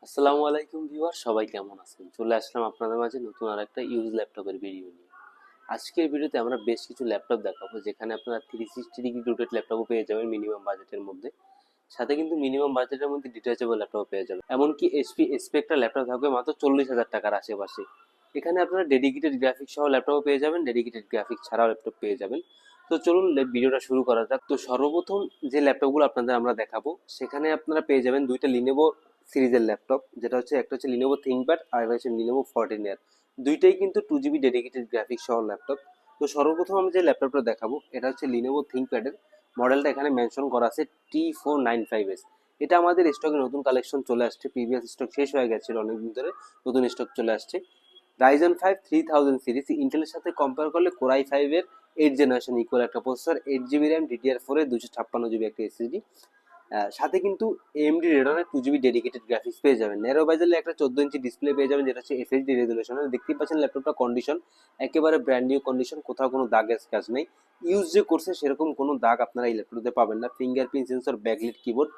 আসসালামু আলাইকুম ভিউয়ার, সবাই কেমন আছেন? চলে আসলাম আপনাদের মাঝে নতুন আরেকটা ইউজ ল্যাপটপের ভিডিও নিয়ে। আজকের ভিডিওতে আমরা বেশ কিছু ল্যাপটপ দেখাবো, যেখানে আপনারা 360 ডিগ্রি রোটেট ল্যাপটপও পেয়ে যাবেন মিনিমাম বাজেটের মধ্যে। সাথে কিন্তু মিনিমাম বাজেটের মধ্যে ডিটাচেবল ল্যাপটপ পেয়ে যাবেন, এমনকি এইচপি স্পেকট্রা ল্যাপটপ থাকবে মাত্র 40,000 টাকার আশেপাশে। এখানে আপনারা ডেডিকেটেড গ্রাফিক্স সহ ল্যাপটপও পেয়ে যাবেন, ডেডিকেটেড গ্রাফিক্স ছাড়াও ল্যাপটপ পেয়ে যাবেন। তো চলুন ভিডিওটা শুরু করা যাক। তো সর্বপ্রথম যে ল্যাপটপগুলো আপনাদের আমরা দেখাবো, সেখানে আপনারা পেয়ে যাবেন দুইটা লিনোভো সিরিজের ল্যাপটপ, যেটা হচ্ছে একটা হচ্ছে লিনোভো থিংকপ্যাড আর একটা হচ্ছে লিনোভো 14 ইয়ার। দুইটাই কিন্তু 2 জিবি ডেডিকেটেড গ্রাফিক্স সহ ল্যাপটপ। তো সর্বপ্রথম আমি যে ল্যাপটপটা দেখাবো, এটা হচ্ছে লিনোভো থিংকপ্যাডের মডেলটা এখানে মেনশন করা আছে T495S। এটা আমাদের স্টকে নতুন কালেকশন চলে আসছে, প্রিভিয়াস স্টক শেষ হয়ে গেছিল অনেকদিন ধরে, নতুন স্টক চলে আসছে। রাইজন 5 3000 সিরিজ, ইন্টেলের সাথে কম্পেয়ার করলে কোরাই 5 এর 8 জেনারেশন ইকুয়াল একটা প্রসেসর, 8 জিবি র্যাম, DDR4 এর 256 জিবি একটা এসএসডি। সাথে কিন্তু এএমডি রেডনের 2 জিবি ডেডিকেটেড গ্রাফিক্স পেয়ে যাবেন। ন্যারো বেজেলে একটা 14 ইঞ্চি ডিসপ্লে পেয়ে যাবেন, যেটা হচ্ছে এফএইচডি রেজুলেশনের। দেখতেই পাচ্ছেন ল্যাপটপটা কন্ডিশন একেবারে ব্র্যান্ড নিউ কন্ডিশন, কোথাও কোনো দাগ স্ক্র্যাচ নেই। ইউজ যে করছে সেরকম কোনো দাগ আপনারা এই ল্যাপটপে পাবেন না। ফিঙ্গারপ্রিন্ট সেন্সর, ব্যাকলিট কিবোর্ড,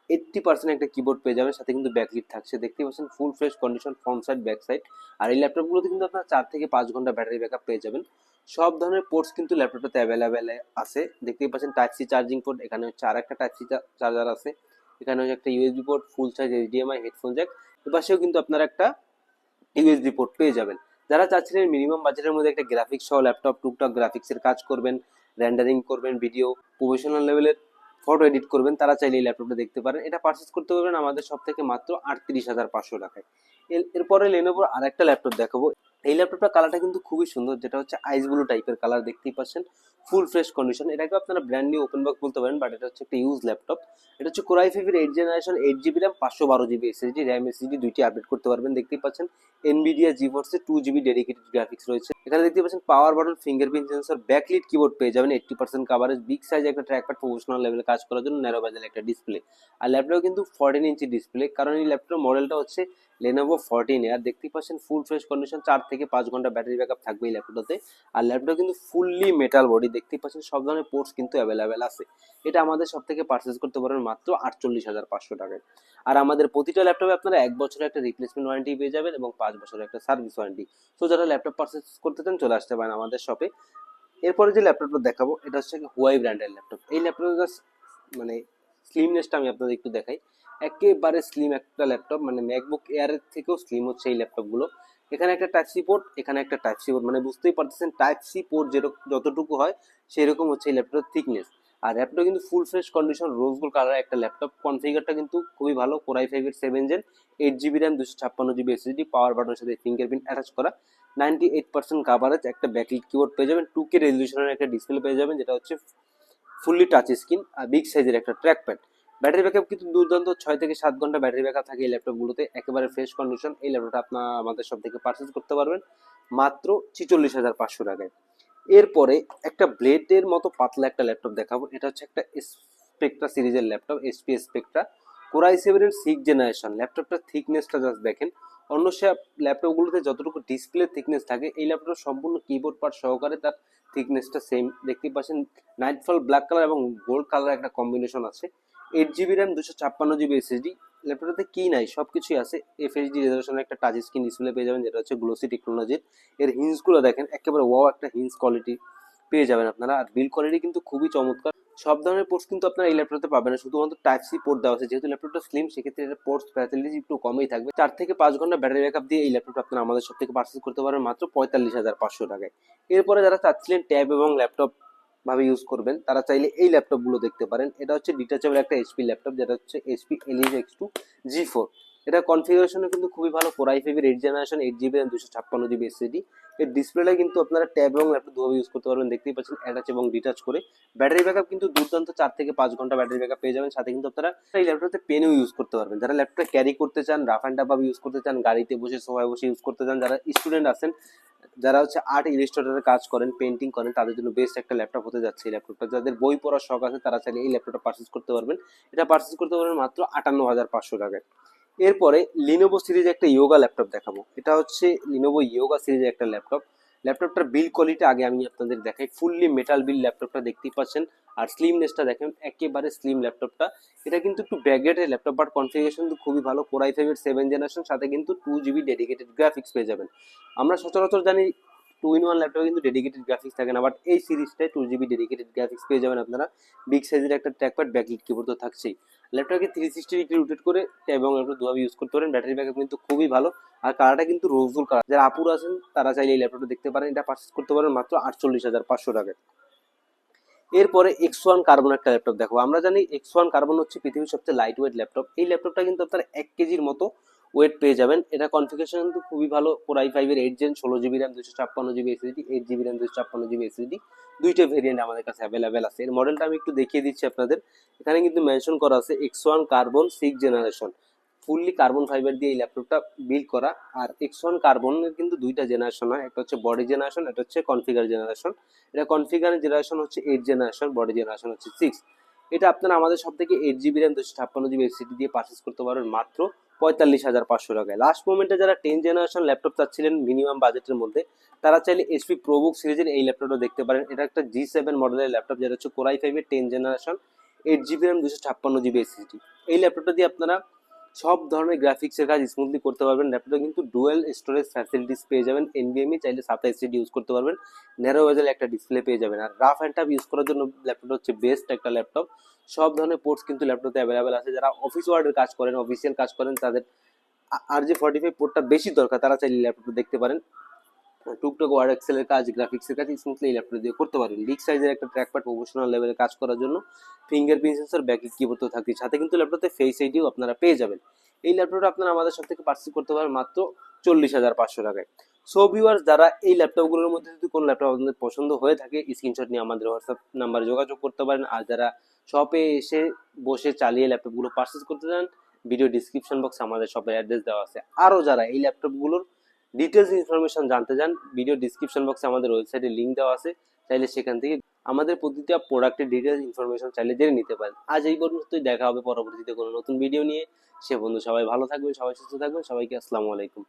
80% একটা কিবোর্ড পেয়ে যাবেন, সাথে কিন্তু ব্যাকলিট থাকছে। দেখতে পাচ্ছেন full fresh condition, front side back side. আর এই ল্যাপটপগুলোতে কিন্তু আপনার 4 থেকে 5 ঘন্টা ব্যাটারি ব্যাকআপ পেয়ে যাবেন। সব ধরনের পোর্টস কিন্তু ল্যাপটপটাতে অ্যাভেলেবেল আছে। দেখতেই পাচ্ছেন টাইপ সি চার্জিং পোর্ট, এখানে হচ্ছে আর একটা টাইপ সি চার্জার আছে। এখানে হচ্ছে একটা USB port, full size HDMI, headphone jack. এপাশেও কিন্তু আপনারা একটা ইউএসবি পোর্ট পেয়ে যাবেন। যারা চাচ্ছিলেন মিনিমাম বাজেটের মধ্যে একটা গ্রাফিক্স সহ ল্যাপটপ, টুকটাক গ্রাফিক্সের কাজ করবেন, রেন্ডারিং করবেন, ভিডিও প্রফেশনাল লেভেলের ফটো এডিট করবেন, তারা চাইলে এই ল্যাপটপটা দেখতে পারেন। এটা পারচেস করতে পারবেন আমাদের সব থেকে মাত্র 38,500 টাকায়। এরপরে লেনোভোর আর একটা ল্যাপটপ দেখাবো। এই ল্যাপটপটার কালারটা কিন্তু খুবই সুন্দর, যেটা হচ্ছে আইস ব্লু টাইপের কালার। দেখতেই পাচ্ছেন ফুল ফ্রেশ কন্ডিশন। এটাকে আপনারা ব্র্যান্ড নিউ ওপেন বক্স বলতে পারেন, বাট এটা হচ্ছে একটা ইউজ ল্যাপটপ। এটা হচ্ছে কোরাই 5 এর 8 generation, 8 GB RAM, 512 GB SSD, RAM SSD দুইটি আপডেট করতে পারবেন। দেখতেই পাচ্ছেন এনভিডিয়া জিফোর্সের 2 জিবি ডেডিকেটেড গ্রাফিক্স রয়েছে। এখানে দেখতে পাচ্ছেন power button, fingerprint sensor, backlit keyboard পেয়ে যাবেন, 80% কাভারেজ, বিগ সাইজ একটা ট্র্যাকপ্যাড প্রফেশনাল লেভেলে কাজ করার জন্য, ন্যারো বেজেল একটা ডিসপ্লে। আর ল্যাপটপ কিন্তু 14 ইঞ্চি ডিসপ্লে, কারণ এই ল্যাপটপ মডেলটা হচ্ছে লেনোভো 14 এর। দেখতেই পাচ্ছেন ফুল ফ্রেশ কন্ডিশন, 4 থেকে 5 ঘন্টা ব্যাটারি ব্যাকআপ থাকবে এই ল্যাপটপটাতে। আর ল্যাপটপ কিন্তু ফুললি মেটাল বডি। দেখতেই পাচ্ছেন সব ধরনের পোর্টস কিন্তু অ্যাভেলেবেল আছে। এটা আমাদের সব থেকে পারচেস করতে পারবেন মাত্র 48,500 টাকায়। আর আমাদের প্রতিটা ল্যাপটপে আপনারা 1 বছরের একটা রিপ্লেসমেন্ট ওয়ারেন্টি পেয়ে যাবেন এবং 5 বছরের একটা সার্ভিস ওয়ারেন্টি। তো যারা ল্যাপটপ পারচেস করতে চান চলে আসতে পারেন আমাদের শপে। এরপরে যে ল্যাপটপটা দেখাবো, এটা হচ্ছে হুয়াই ব্র্যান্ডের ল্যাপটপ। এই ল্যাপটপের মানে স্লিমনেসটা আমি আপনাদের একটু দেখাই। একেবারে স্লিম একটা ল্যাপটপ, মানে ম্যাকবুক এয়ারের থেকেও স্লিম হচ্ছে এই ল্যাপটপগুলো। এখানে একটা টাইপ সি পোর্ট, এখানে একটা টাইপ সি পোর্ট, মানে বুঝতেই পারতেছেন টাইপ সি পোর্ট যেরকম যতটুকু হয় সেরকম হচ্ছে এই ল্যাপটপের থিকনেস। আর ল্যাপটপ কিন্তু full fresh condition, rose gold colour একটা ল্যাপটপ। কনফিগারটা কিন্তু খুবই ভালো, কোরাই 5 এর 7 gen, 8 GB RAM, 256 GB SSD, power বাটনের সাথে ফিঙ্গারপ্রিন্ট অ্যাটাচ করা, 98% কাভারেজ, একটা ব্যাকলিট কিবোর্ড পেয়ে যাবেন, 2K রেজলিউশনের একটা ডিসপ্লে পেয়ে যাবেন, যেটা হচ্ছে ফুললি টাচ স্ক্রিন, আর বিগ সাইজের একটা ট্র্যাকপ্যাড। ব্যাটারি ব্যাকআপ কিন্তু দুর্দান্ত, 6 থেকে 7 ঘন্টা ব্যাটারি ব্যাকআপ থাকে এই ল্যাপটপগুলোতে, একেবারে ফ্রেশ কন্ডিশন। এই ল্যাপটপটা আপনার আমাদের সব থেকে পারচেস করতে পারবেন মাত্র 46,500 টাকায়। এরপরে একটা ব্লেডের মতো পাতলা একটা ল্যাপটপ দেখাবো। এটা হচ্ছে একটা স্পেকট্রা সিরিজের ল্যাপটপ, এসপি স্পেকট্রা, কোরাই 7 এর 6 জেনারেশন। ল্যাপটপটার থিকনেসটা জাস্ট দেখেন। অন্য সব ল্যাপটপগুলোতে যতটুকু ডিসপ্লে থিকনেস থাকে, এই ল্যাপটপ সম্পূর্ণ কিবোর্ড পার্ট সহকারে তার থিকনেসটা সেম। দেখতেই পাচ্ছেন নাইটফল ব্ল্যাক কালার এবং গোল্ড কালার একটা কম্বিনেশন আছে। 8 জিবি র্যাম, 256 জিবি এসএসডি। ল্যাপটপটাতে কি নাই, সবকিছুই আছে। এফএইচডি রেজলিউশনের একটা টাচ স্ক্রিন ডিসপ্লে পেয়ে যাবেন, যেটা হচ্ছে গ্লোসি টেকনোলজির। এর হিন্সগুলো দেখেন, একেবারে ওয়াও একটা হিন্স কোয়ালিটি পেয়ে যাবেন আপনারা। আর বিল্ড কোয়ালিটি কিন্তু খুবই চমৎকার। সব ধরনের পোর্টস কিন্তু আপনারা এই ল্যাপটপে পাবেন না, শুধুমাত্র টাইপ সি পোর্ট দেওয়া আছে। যেহেতু ল্যাপটপটা স্লিম, সেক্ষেত্রে এটা পোর্টস ফ্যাসিলিটি একটু কমই থাকবে। 4 থেকে 5 ঘন্টা ব্যাটারি ব্যাকআপ দিয়ে এই ল্যাপটপটা আপনারা আমাদের সব থেকে পারচেস করতে পারবেন মাত্র 45,500 টাকায়। এরপরে যারা চাচ্ছিলেন ট্যাব এবং ল্যাপটপ ভাবে ইউজ করবেন, তারা চাইলে এই ল্যাপটপগুলো দেখতে পারেন। এটা হচ্ছে ডিটাচেবল একটা এইচপি ল্যাপটপ, যেটা হচ্ছে এইচপি এলিজ X2 G4। এটা কনফিগারেশনও কিন্তু খুবই ভালো, কোরাই 5 এর 8 generation, 8 GB RAM, 256 GB SSD. এর ডিসপ্লেটা কিন্তু আপনারা ট্যাব এবং ল্যাপটপ দুভাবে ইউজ করতে পারবেন। দেখতেই পাচ্ছেন অ্যাটাচ এবং ডিটাচ করে। ব্যাটারি ব্যাকআপ কিন্তু দুর্দান্ত, 4 থেকে 5 ঘন্টা ব্যাটারি ব্যাকআপ পেয়ে যাবেন। সাথে কিন্তু আপনারা এই ল্যাপটপে পেনও ইউজ করতে পারবেন। যারা ল্যাপটপটা ক্যারি করতে চান, রাফ অ্যান্ড টাফ ভাবে ইউজ করতে চান, গাড়িতে বসে সোফায় বসে ইউজ করতে চান, যারা স্টুডেন্ট আছেন, যারা হচ্ছে আর্ট ইলাস্ট্রেটরের কাজ করেন, পেন্টিং করেন, তাদের জন্য বেস্ট একটা ল্যাপটপ হতে যাচ্ছে এই ল্যাপটপটা। যাদের বই পড়ার শখ আছে, তারা চাইলে এই ল্যাপটপটা পারচেস করতে পারবেন। এটা পারচেস করতে পারবেন মাত্র 58,500 টাকায়। এরপরে লিনোভো সিরিজে একটা ইয়োগা ল্যাপটপ দেখাবো। এটা হচ্ছে লিনোভো ইয়োগা সিরিজের একটা ল্যাপটপ। ল্যাপটপটার বিল্ড কোয়ালিটি আগে আমি আপনাদের দেখাই। ফুললি মেটাল বিল্ড ল্যাপটপটা দেখতেই পাচ্ছেন, আর স্লিমনেসটা দেখেন, একেবারে স্লিম ল্যাপটপটা। এটা কিন্তু একটু ব্যাগেটের ল্যাপটপ, বাট কনফিগারেশন কিন্তু খুবই ভালো। কোর i5 এর 7 জেনারেশন, সাথে কিন্তু 2 GB ডেডিকেটেড গ্রাফিক্স পেয়ে যাবেন। আমরা সচরাচর জানি 2-in-1 ল্যাপটপে কিন্তু ডেডিকেটেড গ্রাফিক্স থাকে না, বাট এই সিরিজটায় 2 GB ডেডিকেটেড গ্রাফিক্স পেয়ে যাবেন আপনারা। বিগ সাইজের একটা ট্র্যাকপ্যাড, ব্যাকলিট কিবোর্ড তো থাকছেই। ল্যাপটপকে 360 ডিগ্রি রোটেট করে এবং একটু দুভাবে ইউজ করতে পারেন। ব্যাটারি ব্যাকআপ কিন্তু খুবই ভালো, আর কালারটা কিন্তু রোজফুল কালার। যারা আপুর আছেন তারা চাইলে এই ল্যাপটপটা দেখতে পারেন। এটা পারচেস করতে পারেন মাত্র 48,500 টাকায়। এরপরে X1 কার্বন একটা ল্যাপটপ দেখো। আমরা জানি X1 কার্বন হচ্ছে পৃথিবীর সবচেয়ে লাইট ওয়েট ল্যাপটপ। এই ল্যাপটপটা কিন্তু আপনার 1 কেজির মতো ওয়েট পেয়ে যাবেন। এটা কনফিগারেশন কিন্তু খুবই ভালো। কোর i5 এর 8 gen, 16 GB RAM, 256 GB SSD, 8 GB RAM, 256 GB SSD, দুইটা ভেরিয়েন্ট আমাদের কাছে অ্যাভেলেবেল আছে। এর মডেলটা আমি একটু দেখিয়ে দিচ্ছি আপনাদের। এখানে কিন্তু মেনশন করা আছে X1 carbon 6 generation. Fully carbon fibre দিয়ে এই ল্যাপটপটা বিল্ড করা। আর X1 কার্বনের কিন্তু দুইটা জেনারেশন হয়, একটা হচ্ছে বডি জেনারেশন, একটা হচ্ছে কনফিগার জেনারেশন। এটা কনফিগার জেনারেশন হচ্ছে 8 জেনারেশন, বডি জেনারেশন হচ্ছে 6। এটা আপনারা আমাদের সব থেকে 8 GB র্যাম, 256 GB SSD দিয়ে পারচেস করতে পারবেন মাত্র 45,500 টাকায়। লাস্ট মোমেন্টে যারা 10 জেনারেশন ল্যাপটপ চাচ্ছিলেন মিনিমাম বাজেটের মধ্যে, তারা চাইলে HP ProBook সিরিজের এই ল্যাপটপটা দেখতে পারেন। এটা একটা G7 মডেলের ল্যাপটপ, যেটা হচ্ছে কোর i5 এর 10 generation, 8 GB RAM, 256 GB SSD। এই ল্যাপটপটা দিয়ে আপনারা সব ধরনের গ্রাফিক্সের কাজ স্মুথলি করতে পারবেন। ল্যাপটপে কিন্তু ডুয়েল স্টোরেজ ফ্যাসিলিটিস পেয়ে যাবেন। NVMe চাইলে 27 ইউজ করতে পারবেন। ন্যারো বেজেল একটা ডিসপ্লে পেয়ে যাবেন। আর রাফ অ্যান্ড টাফ ইউজ করার জন্য ল্যাপটপটা হচ্ছে বেস্ট একটা ল্যাপটপ। সব ধরনের পোর্টস কিন্তু ল্যাপটপে অ্যাভেলেবেল আছে। যারা অফিস ওয়ার্কের কাজ করেন, অফিসিয়াল কাজ করেন, তাদের RJ45 পোর্টটা বেশি দরকার, তারা চাইলে ল্যাপটপটা দেখতে পারেন। টুকটাক ওয়ার্ড এক্সেলের কাজ, গ্রাফিক্সের কাজ স্মুথলি এই ল্যাপটপ দিয়ে করতে পারবেন। বিগ সাইজের একটা ট্র্যাকপ্যাড প্রফেশনাল লেভেলে কাজ করার জন্য, ফিঙ্গারপ্রিন্ট সেন্সর, ব্যাকলিট কিবোর্ড তো থাকছে, সাথে কিন্তু ল্যাপটপে ফেস আইডিও আপনারা পেয়ে যাবেন। এই ল্যাপটপটা আপনারা আমাদের সব থেকে পারচেস করতে পারেন মাত্র 40,500 টাকায়। সো ভিউয়ার্স, যারা এই ল্যাপটপগুলোর মধ্যে যদি কোনো ল্যাপটপ আপনাদের পছন্দ হয়ে থাকে, স্ক্রিনশট নিয়ে আমাদের হোয়াটসঅ্যাপ নাম্বারে যোগাযোগ করতে পারেন। আর যারা শপে এসে বসে চালিয়ে ল্যাপটপগুলো পারচেস করতে চান, ভিডিও ডিসক্রিপশন বক্সে আমাদের শপের অ্যাড্রেস দেওয়া আছে। আরও যারা এই ল্যাপটপগুলোর ডিটেলস ইনফরমেশন জানতে চান, ভিডিও ডিসক্রিপশন বক্সে আমাদের ওয়েবসাইটে লিঙ্ক দেওয়া আছে, চাইলে সেখান থেকে আমাদের প্রতিটা প্রোডাক্টের ডিটেলস ইনফরমেশন চাইলে জেনে নিতে পারেন। আজ এই পর্যন্তই, দেখা হবে পরবর্তীতে কোনো নতুন ভিডিও নিয়ে। সে বন্ধু সবাই ভালো থাকবেন, সবাই সুস্থ থাকবেন, সবাইকে আসসালামু আলাইকুম।